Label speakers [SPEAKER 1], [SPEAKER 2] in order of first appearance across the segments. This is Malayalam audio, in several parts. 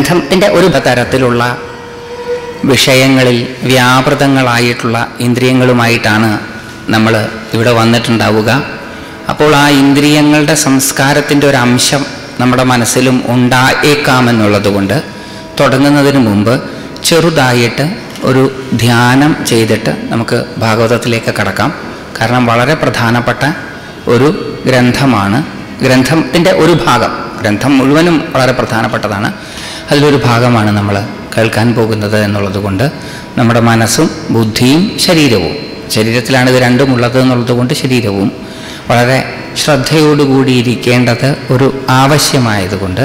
[SPEAKER 1] ഗ്രന്ഥത്തിൻ്റെ ഒരു തരത്തിലുള്ള വിഷയങ്ങളിൽ വ്യാപൃതങ്ങളായിട്ടുള്ള ഇന്ദ്രിയങ്ങളുമായിട്ടാണ് നമ്മൾ ഇവിടെ വന്നിട്ടുണ്ടാവുക. അപ്പോൾ ആ ഇന്ദ്രിയങ്ങളുടെ സംസ്കാരത്തിൻ്റെ ഒരു അംശം നമ്മുടെ മനസ്സിലും ഉണ്ടായേക്കാമെന്നുള്ളത് കൊണ്ട് തുടങ്ങുന്നതിന് മുമ്പ് ചെറുതായിട്ട് ഒരു ധ്യാനം ചെയ്തിട്ട് നമുക്ക് ഭാഗവതത്തിലേക്ക് കടക്കാം. കാരണം വളരെ പ്രധാനപ്പെട്ട ഒരു ഗ്രന്ഥമാണ്. ഗ്രന്ഥത്തിൻ്റെ ഒരു ഭാഗം, ഗ്രന്ഥം മുഴുവനും വളരെ പ്രധാനപ്പെട്ടതാണ്, അതിലൊരു ഭാഗമാണ് നമ്മൾ കേൾക്കാൻ പോകുന്നത് എന്നുള്ളത് കൊണ്ട് നമ്മുടെ മനസ്സും ബുദ്ധിയും ശരീരവും, ശരീരത്തിലാണ് ഇത് രണ്ടും ഉള്ളത് എന്നുള്ളത് കൊണ്ട് ശരീരവും വളരെ ശ്രദ്ധയോടുകൂടി ഇരിക്കേണ്ടത് ഒരു ആവശ്യമായതുകൊണ്ട്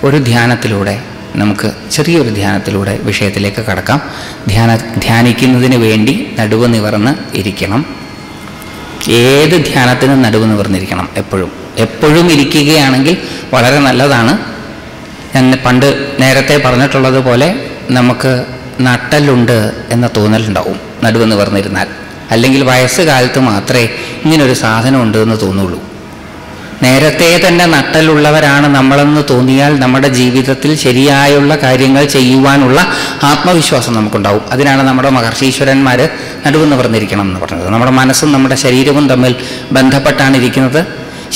[SPEAKER 1] ഒരു ധ്യാനത്തിലൂടെ നമുക്ക് ചെറിയൊരു ധ്യാനത്തിലൂടെ വിഷയത്തിലേക്ക് കടക്കാം. ധ്യാനിക്കുന്നതിന് വേണ്ടി നടുവ് നിവർന്ന് ഇരിക്കണം. ഏത് ധ്യാനത്തിനും നടുവ് നിവർന്നിരിക്കണം. എപ്പോഴും ഇരിക്കുകയാണെങ്കിൽ വളരെ നല്ലതാണ്. ഞാൻ പണ്ട് നേരത്തെ പറഞ്ഞിട്ടുള്ളതുപോലെ നമുക്ക് നട്ടലുണ്ട് എന്ന തോന്നലുണ്ടാവും നടുവ് നിവർന്നിരുന്നാൽ. അല്ലെങ്കിൽ വയസ്സുകാലത്ത് മാത്രമേ ഇങ്ങനൊരു സാധനം ഉണ്ട് എന്ന് തോന്നുള്ളൂ. നേരത്തെ തന്നെ നട്ടലുള്ളവരാണ് നമ്മളെന്ന് തോന്നിയാൽ നമ്മുടെ ജീവിതത്തിൽ ശരിയായുള്ള കാര്യങ്ങൾ ചെയ്യുവാനുള്ള ആത്മവിശ്വാസം നമുക്കുണ്ടാവും. അതിനാണ് നമ്മുടെ മഹർഷീശ്വരന്മാർ നടുവ് നിവർന്നിരിക്കണം എന്ന് പറഞ്ഞത്. നമ്മുടെ മനസ്സും നമ്മുടെ ശരീരവും തമ്മിൽ ബന്ധപ്പെട്ടാണ് ഇരിക്കുന്നത്.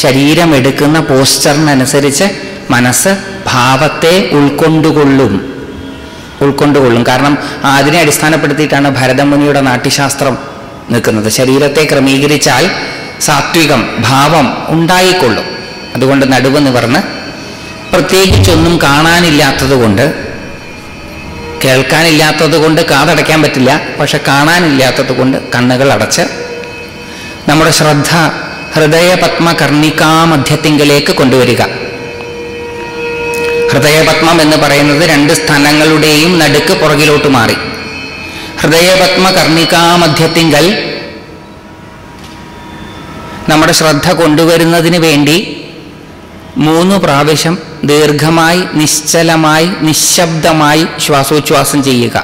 [SPEAKER 1] ശരീരം എടുക്കുന്ന പോസ്ചറിനനുസരിച്ച് മനസ്സ് ഭാവത്തെ ഉൾക്കൊണ്ടുകൊള്ളും. കാരണം അതിനെ അടിസ്ഥാനപ്പെടുത്തിയിട്ടാണ് ഭരതമുനിയുടെ നാട്യശാസ്ത്രം നിൽക്കുന്നത്. ശരീരത്തെ ക്രമീകരിച്ചാൽ സാത്വികം ഭാവം ഉണ്ടായിക്കൊള്ളും. അതുകൊണ്ട് നടുവ് നിവർന്ന്, പ്രത്യേകിച്ചൊന്നും കാണാനില്ലാത്തത് കൊണ്ട്, കേൾക്കാനില്ലാത്തത് കൊണ്ട് കാതടയ്ക്കാൻ പറ്റില്ല, പക്ഷെ കാണാനില്ലാത്തത് കൊണ്ട് കണ്ണുകൾ അടച്ച് നമ്മുടെ ശ്രദ്ധ ഹൃദയപത്മ കർണികാമധ്യത്തിങ്കിലേക്ക് കൊണ്ടുവരിക. ഹൃദയപത്മം എന്ന് പറയുന്നത് രണ്ട് സ്ഥലങ്ങളുടെയും നടുക്ക് പുറകിലോട്ട് മാറി. ഹൃദയപത്മ കർണികാമധ്യത്തിങ്കൽ നമ്മുടെ ശ്രദ്ധ കൊണ്ടുവരുന്നതിന് വേണ്ടി 3 പ്രാവശ്യം ദീർഘമായി നിശ്ചലമായി നിശബ്ദമായി ശ്വാസോച്ഛ്വാസം ചെയ്യുക.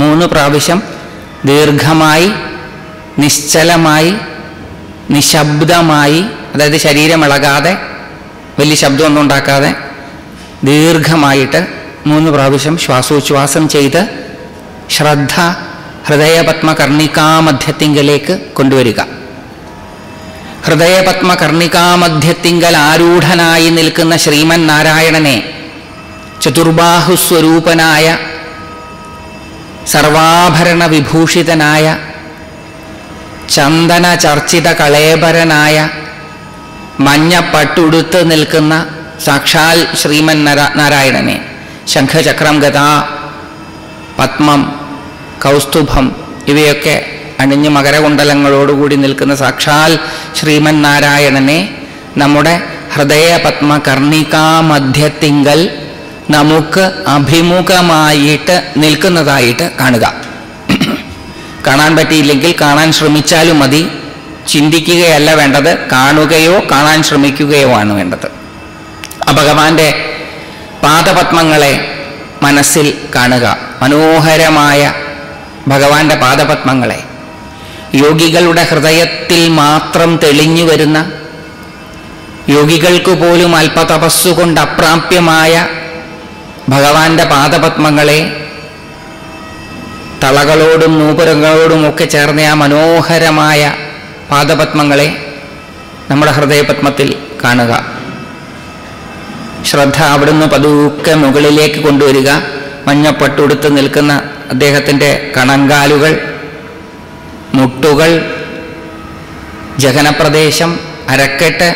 [SPEAKER 1] 3 പ്രാവശ്യം ദീർഘമായി നിശ്ചലമായി നിശബ്ദമായി, അതായത് ശരീരം ഇളകാതെ വലിയ ശബ്ദമൊന്നും ഉണ്ടാക്കാതെ ദീർഘമായിട്ട് 3 പ്രാവശ്യം ശ്വാസോച്ഛ്വാസം ചെയ്ത് ശ്രദ്ധ ഹൃദയപത്മ കർണികാമധ്യത്തിങ്കലേക്ക് കൊണ്ടുവരിക. ഹൃദയപത്മ കർണികാമധ്യത്തിങ്കൽ ആരൂഢനായി നിൽക്കുന്ന ശ്രീമൻ നാരായണനെ, ചതുർബാഹുസ്വരൂപനായ സർവാഭരണ വിഭൂഷിതനായ ചന്ദന ചർച്ചിത കളേബരനായ മഞ്ഞപ്പട്ടുടുത്ത് നിൽക്കുന്ന സാക്ഷാൽ ശ്രീമൻ നാരായണനെ, ശംഖചക്രം ഗദാ പത്മം കൗസ്തുഭം ഇവയൊക്കെ അണിഞ്ഞ് മകരകുണ്ടലങ്ങളോടുകൂടി നിൽക്കുന്ന സാക്ഷാൽ ശ്രീമൻ നാരായണനെ നമ്മുടെ ഹൃദയപത്മ കർണികാമധ്യത്തിങ്കൽ നമുക്ക് അഭിമുഖമായിട്ട് നിൽക്കുന്നതായിട്ട് കാണുക. കാണാൻ പറ്റിയില്ലെങ്കിൽ കാണാൻ ശ്രമിച്ചാലും മതി. ചിന്തിക്കുകയല്ല വേണ്ടത്, കാണുകയോ കാണാൻ ശ്രമിക്കുകയോ ആണ് വേണ്ടത്. ഭഗവാന്റെ പാദപത്മങ്ങളെ മനസ്സിൽ കാണുക. മനോഹരമായ ഭഗവാന്റെ പാദപത്മങ്ങളെ, യോഗികളുടെ ഹൃദയത്തിൽ മാത്രം തെളിഞ്ഞു വരുന്ന, യോഗികൾക്ക് പോലും അല്പതപസ്സുകൊണ്ട് അപ്രാപ്യമായ ഭഗവാന്റെ പാദപത്മങ്ങളെ, തളകളോടും നൂപുരങ്ങളോടും ഒക്കെ ചേർന്ന ആ മനോഹരമായ പാദപത്മങ്ങളെ നമ്മുടെ ഹൃദയപത്മത്തിൽ കാണുക. ശ്രദ്ധ അവിടുന്ന് പതുക്കെ മുകളിലേക്ക് കൊണ്ടുവരിക. മഞ്ഞപ്പട്ടുടുത്ത് നിൽക്കുന്ന അദ്ദേഹത്തിൻ്റെ കണങ്കാലുകൾ, മുട്ടുകൾ, ജഘനപ്രദേശം, അരക്കെട്ട്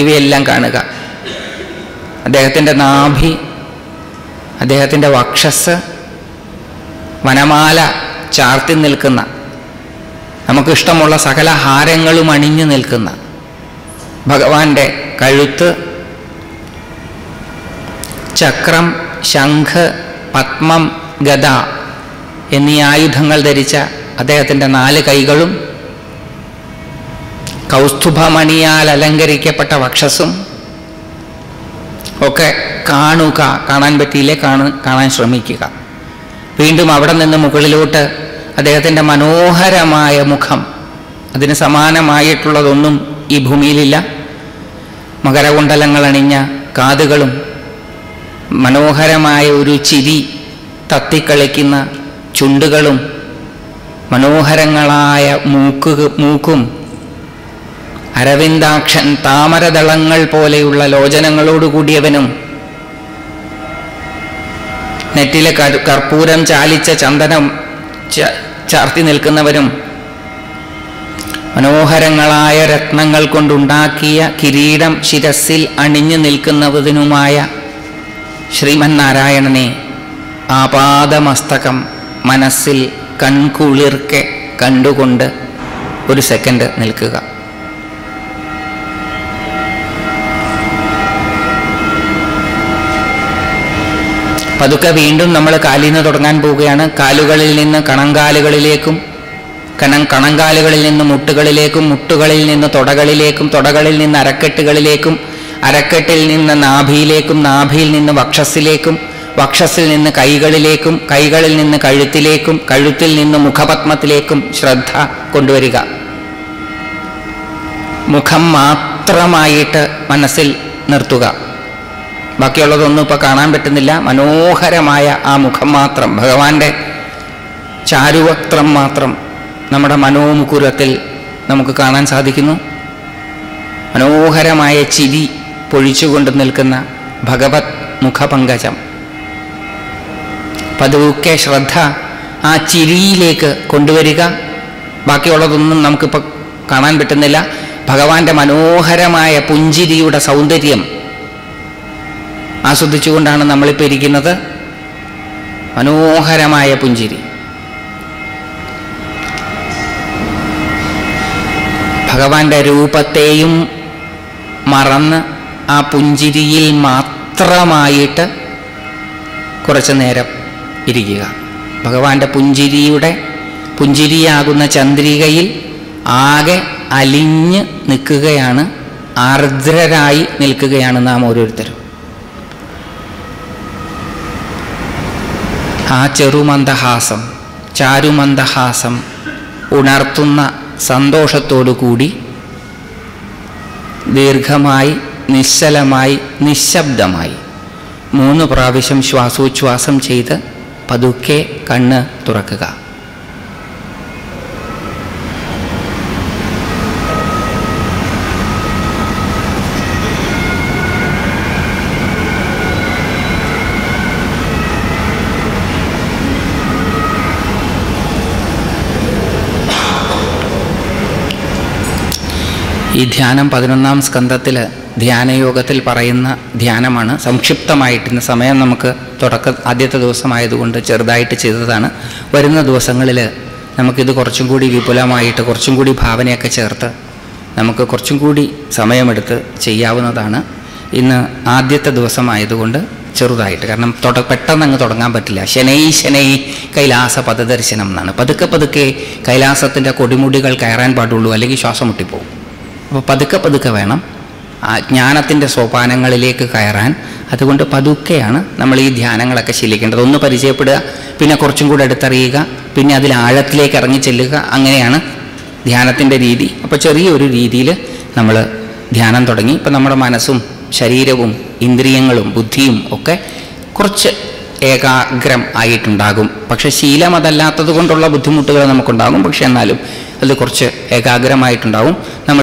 [SPEAKER 1] ഇവയെല്ലാം കാണുക. അദ്ദേഹത്തിൻ്റെ നാഭി, അദ്ദേഹത്തിൻ്റെ വക്ഷസ്, വനമാല ചാർത്തി നിൽക്കുന്ന, നമുക്കിഷ്ടമുള്ള സകല ഹാരങ്ങളും അണിഞ്ഞു നിൽക്കുന്ന ഭഗവാന്റെ കഴുത്ത്, ചക്രം, ശംഖ്, പത്മം, ഗദ എന്നീ ആയുധങ്ങൾ ധരിച്ച അദ്ദേഹത്തിൻ്റെ 4 കൈകളും, കൗസ്തുഭമണിയാൽ അലങ്കരിക്കപ്പെട്ട വക്ഷസും ഒക്കെ കാണുക. കാണാൻ പറ്റിയില്ലേ കാണാൻ ശ്രമിക്കുക. വീണ്ടും അവിടെ നിന്ന് മുകളിലോട്ട് അദ്ദേഹത്തിൻ്റെ മനോഹരമായ മുഖം, അതിന് സമാനമായിട്ടുള്ളതൊന്നും ഈ ഭൂമിയിലില്ല. മകരകുണ്ടലങ്ങൾ അണിഞ്ഞ കാതുകളും മനോഹരമായ ഒരു ചിരി തത്തിക്കളിക്കുന്ന ചുണ്ടുകളും മനോഹരങ്ങളായ മൂക്കും അരവിന്ദാക്ഷൻ താമരദളങ്ങൾ പോലെയുള്ള ലോചനങ്ങളോടുകൂടിയവനും നെറ്റിലെ കർപ്പൂരം ചാലിച്ച ചന്ദനം ചാർത്തി നിൽക്കുന്നവരും മനോഹരങ്ങളായ രത്നങ്ങൾ കൊണ്ടുണ്ടാക്കിയ കിരീടം ശിരസിൽ അണിഞ്ഞു നിൽക്കുന്നതിനുമായ ശ്രീമന്നാരായണനെ ആപാദമസ്തകം മനസ്സിൽ കൺകുളിർക്കെ കണ്ടുകൊണ്ട് ഒരു സെക്കൻഡ് നിൽക്കുക. പതുക്കെ വീണ്ടും നമ്മൾ കാലിൽ നിന്ന് തുടങ്ങാൻ പോവുകയാണ്. കാലുകളിൽ നിന്ന് കണങ്കാലുകളിലേക്കും, കണങ്കാലുകളിൽ നിന്ന് മുട്ടുകളിലേക്കും, മുട്ടുകളിൽ നിന്ന് തുടകളിലേക്കും, തുടകളിൽ നിന്ന് അരക്കെട്ടുകളിലേക്കും, അരക്കെട്ടിൽ നിന്ന് നാഭിയിലേക്കും, നാഭിയിൽ നിന്ന് വക്ഷസ്സിലേക്കും, വക്ഷസ്സിൽ നിന്ന് കൈകളിലേക്കും, കൈകളിൽ നിന്ന് കഴുത്തിലേക്കും, കഴുത്തിൽ നിന്ന് മുഖപത്മത്തിലേക്കും ശ്രദ്ധ കൊണ്ടുവരിക. മുഖം മാത്രമായിട്ട് മനസ്സിൽ നിർത്തുക. ബാക്കിയുള്ളതൊന്നും ഇപ്പോൾ കാണാൻ പറ്റുന്നില്ല. മനോഹരമായ ആ മുഖം മാത്രം, ഭഗവാന്റെ ചാരുവക്ത്രം മാത്രം നമ്മുടെ മനോമുകുരത്തിൽ നമുക്ക് കാണാൻ സാധിക്കുന്നു. മനോഹരമായ ചിരി പൊഴിച്ചുകൊണ്ട് നിൽക്കുന്ന ഭഗവത് മുഖപങ്കജം. പതുക്കെ ശ്രദ്ധ ആ ചിരിയിലേക്ക് കൊണ്ടുവരിക. ബാക്കിയുള്ളതൊന്നും നമുക്കിപ്പോൾ കാണാൻ പറ്റുന്നില്ല. ഭഗവാന്റെ മനോഹരമായ പുഞ്ചിരിയുടെ സൗന്ദര്യം ആസ്വദിച്ചുകൊണ്ടാണ് നമ്മളിപ്പോൾ ഇരിക്കുന്നത്. മനോഹരമായ പുഞ്ചിരി. ഭഗവാന്റെ രൂപത്തെയും മറന്ന് ആ പുഞ്ചിരിയിൽ മാത്രമായിട്ട് കുറച്ചു നേരം ഇരിക്കുക. ഭഗവാന്റെ പുഞ്ചിരിയാകുന്ന ചന്ദ്രികയിൽ ആകെ അലിഞ്ഞ് നിൽക്കുകയാണ്, ആർദ്രരായി നിൽക്കുകയാണ് നാം ഓരോരുത്തരും. ആ ചെറുമന്ദഹാസം, ചാരുമന്ദഹാസം ഉണർത്തുന്ന സന്തോഷത്തോടുകൂടി ദീർഘമായി, നിശ്ചലമായി, നിശബ്ദമായി 3 പ്രാവശ്യം ശ്വാസോച്ഛ്വാസം ചെയ്ത് പതുക്കെ കണ്ണ് തുറക്കുക. ഈ ധ്യാനം 11-ാം സ്കന്ധത്തിൽ ധ്യാനയോഗത്തിൽ പറയുന്ന ധ്യാനമാണ്. സംക്ഷിപ്തമായിട്ട് ഇന്ന് സമയം നമുക്ക് ആദ്യത്തെ ദിവസമായതുകൊണ്ട് ചെറുതായിട്ട് ചെയ്തതാണ്. വരുന്ന ദിവസങ്ങളിൽ നമുക്കിത് കുറച്ചും കൂടി വിപുലമായിട്ട്, കുറച്ചും കൂടി ഭാവനയൊക്കെ ചേർത്ത് നമുക്ക് കുറച്ചും കൂടി സമയമെടുത്ത് ചെയ്യാവുന്നതാണ്. ഇന്ന് ആദ്യത്തെ ദിവസമായതുകൊണ്ട് ചെറുതായിട്ട്, കാരണം പെട്ടെന്ന് അങ്ങ് തുടങ്ങാൻ പറ്റില്ല. ശനൈ കൈലാസ പദദർശനം എന്നാണ്. പതുക്കെ കൈലാസത്തിൻ്റെ കൊടിമുടികൾ കയറാൻ പാടുള്ളൂ, അല്ലെങ്കിൽ ശ്വാസം മുട്ടിപ്പോവും. അപ്പോൾ പതുക്കെ വേണം ആ ജ്ഞാനത്തിൻ്റെ സോപാനങ്ങളിലേക്ക് കയറാൻ. അതുകൊണ്ട് പതുക്കെയാണ് നമ്മൾ ഈ ധ്യാനങ്ങളൊക്കെ ശീലിക്കേണ്ടത്. ഒന്ന് പരിചയപ്പെടുക, പിന്നെ കുറച്ചും കൂടെ അടുത്തറിയുക, പിന്നെ അതിൽ ആഴത്തിലേക്ക് ഇറങ്ങി ചെല്ലുക. അങ്ങനെയാണ് ധ്യാനത്തിൻ്റെ രീതി. അപ്പോൾ ചെറിയൊരു രീതിയിൽ നമ്മൾ ധ്യാനം തുടങ്ങി. ഇപ്പം നമ്മുടെ മനസ്സും ശരീരവും ഇന്ദ്രിയങ്ങളും ബുദ്ധിയും ഒക്കെ കുറച്ച് ഏകാഗ്രം ആയിട്ടുണ്ടാകും. പക്ഷെ ശീലം അതല്ലാത്തത് കൊണ്ടുള്ള ബുദ്ധിമുട്ടുകൾ നമുക്കുണ്ടാകും. പക്ഷെ എന്നാലും അത് കുറച്ച് ഏകാഗ്രമായിട്ടുണ്ടാകും. നമ്മൾ